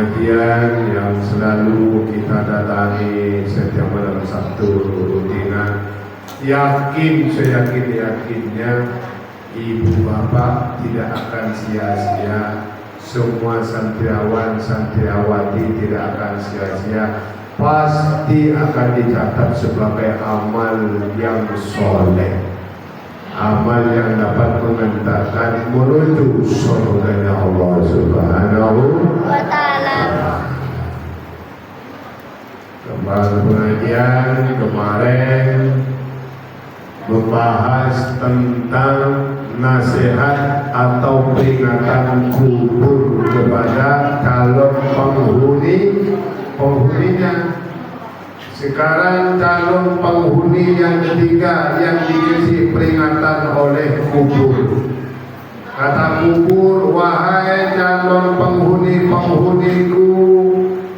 pengajian yang selalu kita datangi setiap malam Sabtu rutinan. Yakinnya ibu bapak tidak akan sia-sia, semua santriawan santriawati tidak akan sia-sia, pasti akan dicatat sebagai amal yang soleh, amal yang dapat mengantarkan menuju surganya Allah Subhanahu wa Ta'ala. Pengajian kemarin membahas tentang nasihat atau peringatan kubur kepada calon penghuninya. Sekarang calon penghuni yang ketiga yang dikasih peringatan oleh kubur. Kata kubur, wahai calon penghuniku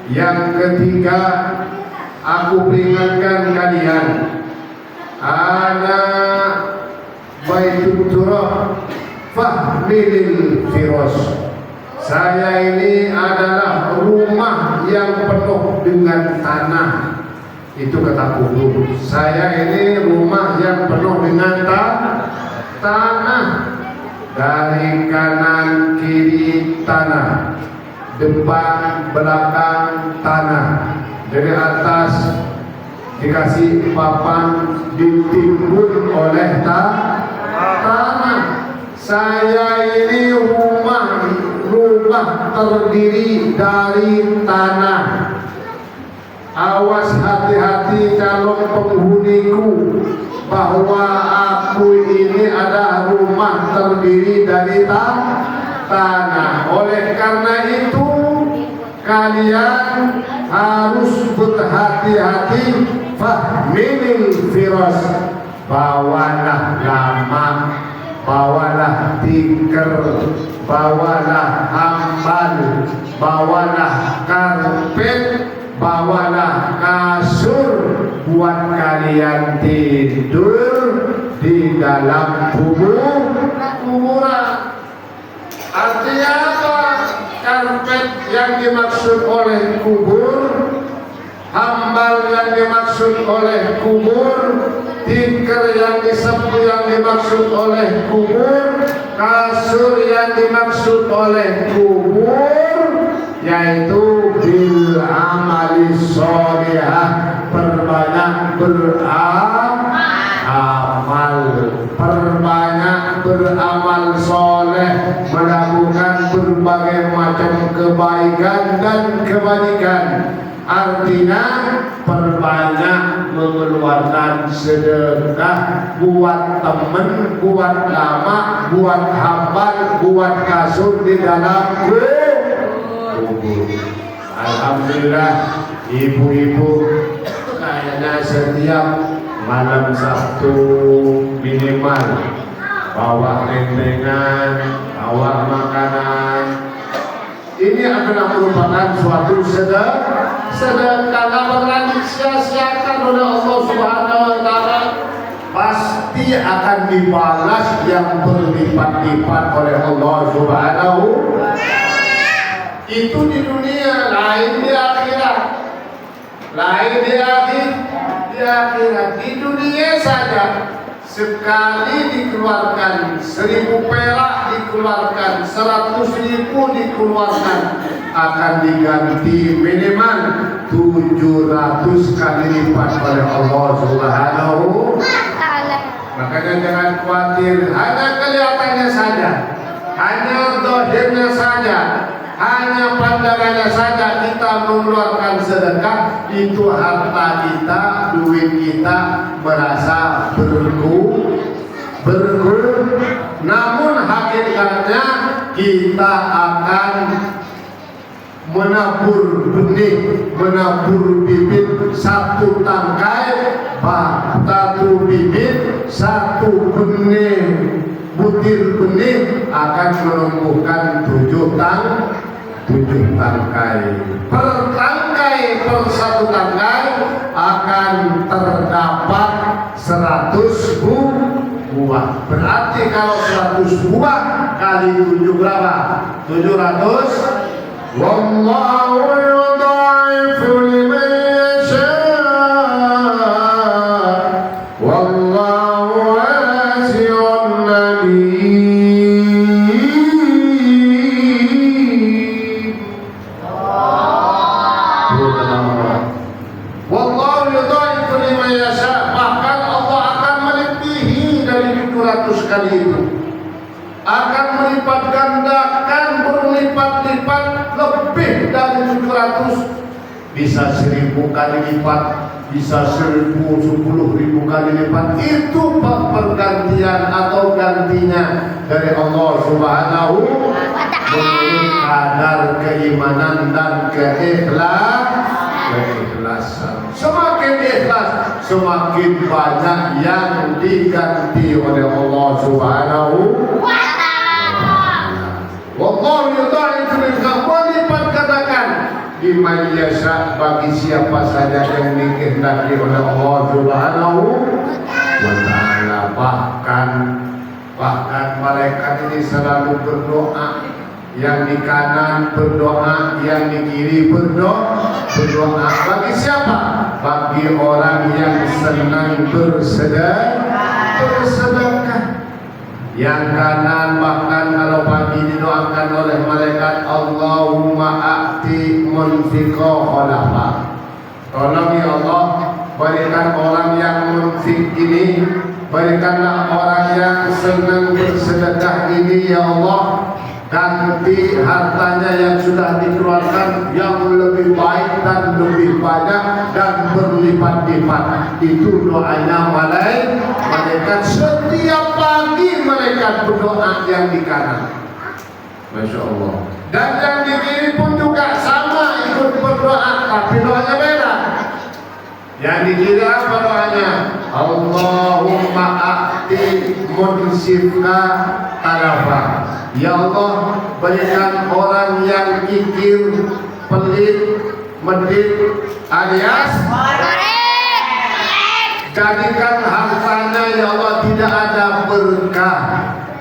yang ketiga, aku peringatkan kalian. Ana baitul turab fahmilil firos. Saya ini adalah rumah yang penuh dengan tanah. Itu kata kubur. Saya ini rumah yang penuh dengan tanah. Dari kanan kiri tanah, depan belakang tanah, dari atas dikasih papan, ditimbun oleh tanah. Saya ini rumah terdiri dari tanah. Awas hati-hati calon penghuniku, bahwa aku ini ada rumah terdiri dari tanah. Oleh karena itu kalian harus berhati-hati. Fahmilil firas, bawalah gamak, bawalah tikar, bawalah ambal, bawalah karpet, bawalah kasur buat kalian tidur di dalam kuburan. Artinya apa? Karpet yang dimaksud oleh kubur, hambal yang dimaksud oleh kubur, tikar yang dimaksud oleh kubur, kasur yang dimaksud oleh kubur, yaitu bil amali sholihah, perbanyak beramal soleh, melakukan berbagai macam kebaikan dan kebajikan. Artinya perbanyak mengeluarkan sedekah buat temen, buat lama, buat hambal, buat kasur di dalam kubur. Alhamdulillah, ibu-ibu kayaknya setiap malam Sabtu minimal bawa rentengan, bawa makanan. Ini adalah merupakan suatu sedekah bakalan disia-siakan oleh Allah Subhanahu wa Ta'ala. Pasti akan dibalas yang berlipat-lipat oleh Allah Subhanahu. Itu di dunia, lain di akhirat. Lain di akhirat. Di dunia saja sekali dikeluarkan 1.000 perak, dikeluarkan 100.000 dikeluarkan, akan diganti minimal 700 kali lipat oleh Allah Subhanahu wa Ta'ala. Makanya jangan khawatir, hanya kelihatannya saja, hanya dohirnya saja, hanya pandangannya saja kita mengeluarkan sedekah, itu harta kita, duit kita merasa berguna. Namun hakikatnya kita akan menabur benih, menabur bibit, satu tangkai, satu bibit, satu benih, butir benih akan menumbuhkan 7 tangkai. Per tangkai, per satu tangkai akan terdapat 100 buah. Berarti kalau 100 buah kali 7 berapa? 700. Wallahu 100, bisa 1000 kali lipat, bisa 10.000 kali lipat. Itu pergantian atau gantinya dari Allah Subhanahu wa Ta'ala, kadar keimanan dan keikhlasan. Semakin ikhlas, semakin banyak yang diganti oleh Allah Subhanahu wa Ta'ala. Wallahu yudha'ifu liman melipat katakan liman yasha, bagi siapa saja yang dikehendaki oleh Allah Subhanahu wa Ta'ala. Bahkan malaikat ini selalu berdoa, yang di kanan berdoa, yang di kiri berdoa. Bagi siapa? Bagi orang yang senang bersedekah. Yang kanan bahkan kalau pagi didoakan oleh malaikat, Allahumma a'ti munfiqa khalafa. Tolong ya Allah, berikan orang yang munfik ini, berikanlah orang yang senang bersedekah ini ya Allah, ganti hartanya yang sudah dikeluarkan yang lebih baik dan lebih banyak dan berlipat-lipat. Itu doanya malaikat. Setiap pagi malaikat berdoa yang di kanan, Masya Allah. Dan yang di kiri pun juga sama, ikut berdoa, tapi doanya beda. Yang di kiri apa doanya? Allahumma a'ti munsifka talafa. Ya Allah, berikan orang yang kikir, pelit, medit alias jadikan hartanya ya Allah tidak ada berkah.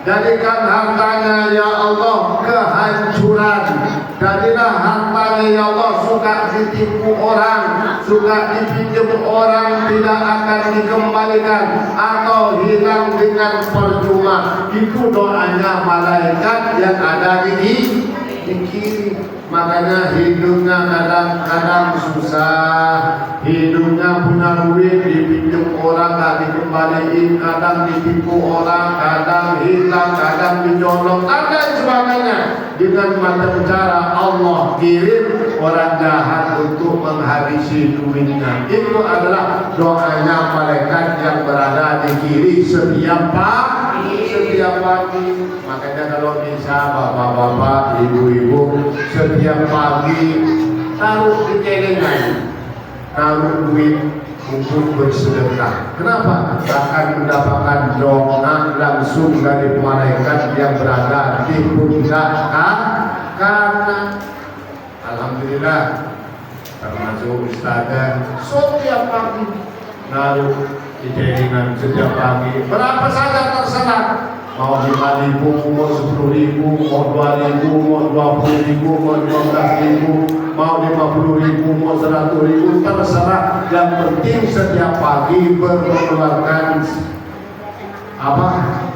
Jadikan hartanya ya Allah kehancuran. Jadilah hartanya ya Allah suka ditipu orang, suka dipinjam orang, tidak akan dikembalikan atau hilang dengan percuma. Itu doanya malaikat yang ada di kiri. Makanya hidupnya kadang-kadang susah, hidupnya punya duit dipinjam orang gak dikembaliin, kadang ditipu orang, kadang hilang, kadang dicolong, ada sebagainya. Dengan macam cara Allah kirim orang jahat untuk menghabisi duitnya. Itu adalah doanya malaikat yang berada di kiri setiap pagi. Makanya kalau bisa bapak-bapak, ibu-ibu, setiap pagi taruh di celengan, taruh duit untuk bersedekah. Kenapa? Akan mendapatkan doa langsung dari malaikat yang berada di pundak kanan. Alhamdulillah, termasuk ustazah setiap pagi naruh di celengan setiap pagi. Berapa saja terserah. Mau 5.000, mau 10.000, mau 2.000, mau 20.000, mau 15.000, mau 50.000, mau 100.000, terserah. Yang penting setiap pagi mengeluarkan apa?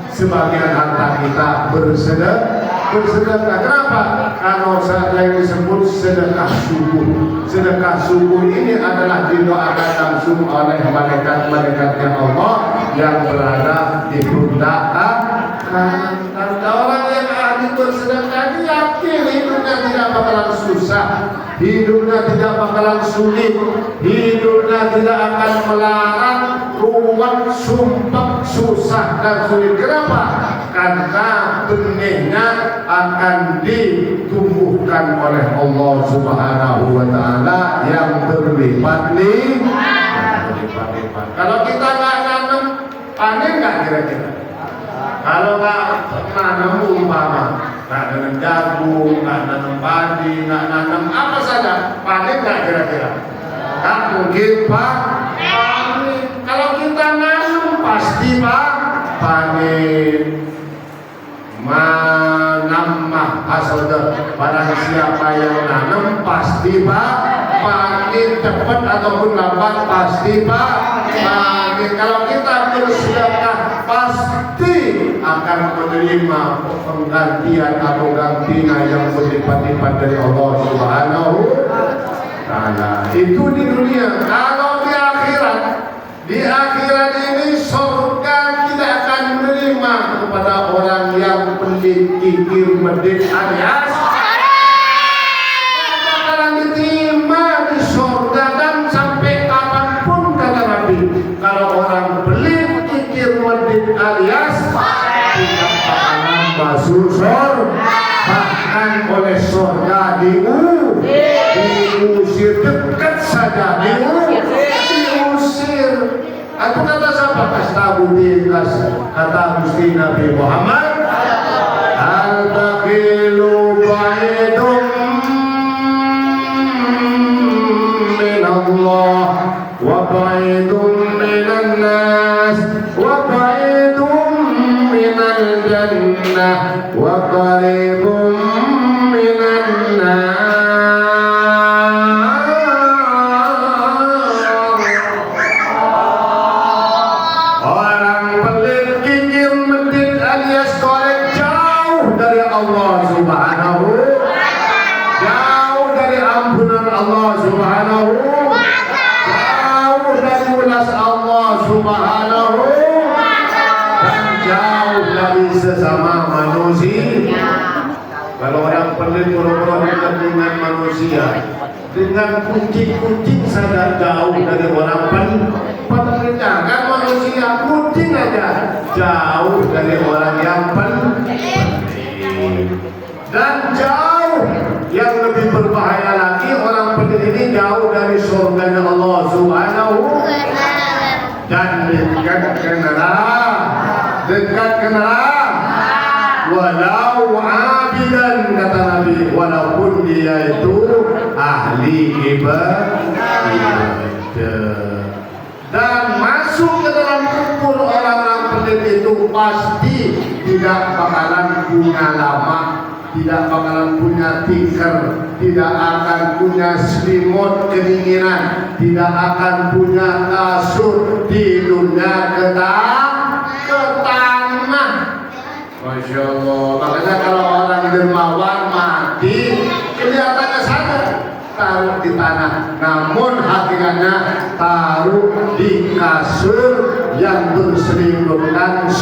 Sebagian harta kita bersedekah. Kenapa? Karena saya yang disebut sedekah subuh. Sedekah subuh ini adalah didoakan langsung oleh malaikat-malaikatnya Allah yang berada di pundak kanan. Orang yang ahli bersedekah ini yakin hidupnya tidak bakalan susah, hidupnya tidak bakalan sulit, hidupnya tidak akan melarat, ruwet, sumpah, susah dan sulit. Kenapa? Karena benihnya akan ditumbuhkan oleh Allah Subhanahu wa Ta'ala yang berlipat-lipat. Kalau kita nggak nanam, panen nggak kira-kira? Kalau nggak nanam umpama, nggak nanam jagung, nggak nanam padi, nggak nanam apa saja, panen nggak kira-kira? Nggak mungkin Pak. Panen. Kalau kita nanam pasti Pak panen. Manamah asal barang siapa yang nanam pasti Pak panen, cepat ataupun lambat pasti Pak panen. Kalau kita bersedekah pasti akan menerima penggantian atau gantinya yang berlipat-lipat dari Allah Subhanahu wa Ta'ala. Itu di dunia. Kalau di akhirat ini surga tidak akan menerima kepada orang yang pelit, kikir, medit alias bakalan diterima. saja diusir. Aku kata siapa? Kata Gusti Nabi Muhammad, al-bakhilu ba'idum minallah wa ba'idum minan nas wa ba'idum minal jannah wa qaribum minan nas. Sesama manusia. Kalau orang pelit pura-pura dekat dengan manusia, dengan kucing-kucing saja jauh dari orang pelit. Kan manusia kucing aja jauh dari orang yang pelit. Dan jauh yang lebih berbahaya lagi, orang pelit ini jauh dari surga Allah Subhanahu dan dekat ke neraka. Walau abidan, kata Nabi, walaupun dia itu ahli ibadah. Dan masuk ke dalam kubur orang-orang pelit itu pasti tidak bakalan punya lama, tidak bakalan punya tikar, tidak akan punya selimut kedinginan, tidak akan punya kasur, tidurnya ke tanah. Masya Allah. Makanya kalau orang dermawan mati, kelihatannya sadar taruh di tanah, namun hakikatnya taruh di kasur yang berselimutkan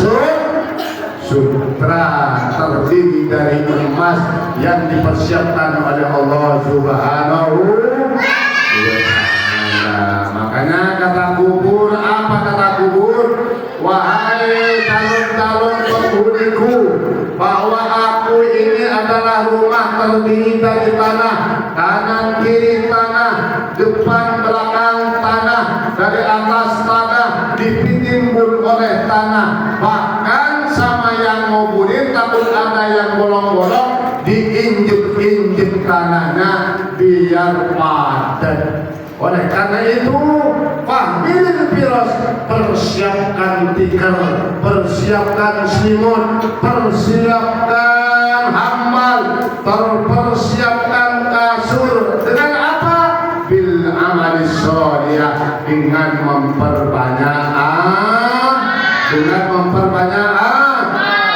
sutra terdiri dari emas yang dipersiapkan oleh Allah Subhanahu wa Ta'ala. Makanya kata kubur, apa kata kubur? Wahai calon-calon penghuniku, bahwa aku ini adalah rumah terdiri dari tanah, kanan kiri tanah, depan belakang tanah, dari atas tanah, ditimbun oleh tanah. Bahkan sama yang nguburin takut ada yang bolong-bolong, diinjek-injek tanahnya biar padat. Oleh karena itu, fahmil firas, persiapkan tikar, persiapkan selimut, persiapkan hammal, persiapkan kasur. Dengan apa? Bil amali sholihah, dengan memperbanyak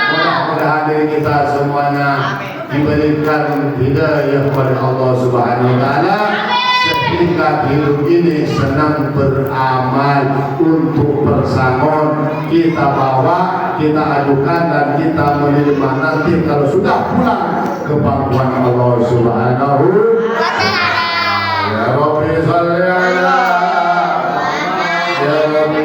mudah-mudahan diri kita semuanya diberikan hidayah oleh Allah Subhanahu wa Ta'ala, sehingga hidup ini senang beramal. Untuk bersangon kita bawa, kita ajukan, dan kita menerima nanti kalau sudah pulang ke pangkuan Allah Subhanahu wa Ta'ala. Ya Rabbi sholli ala ya Rabbi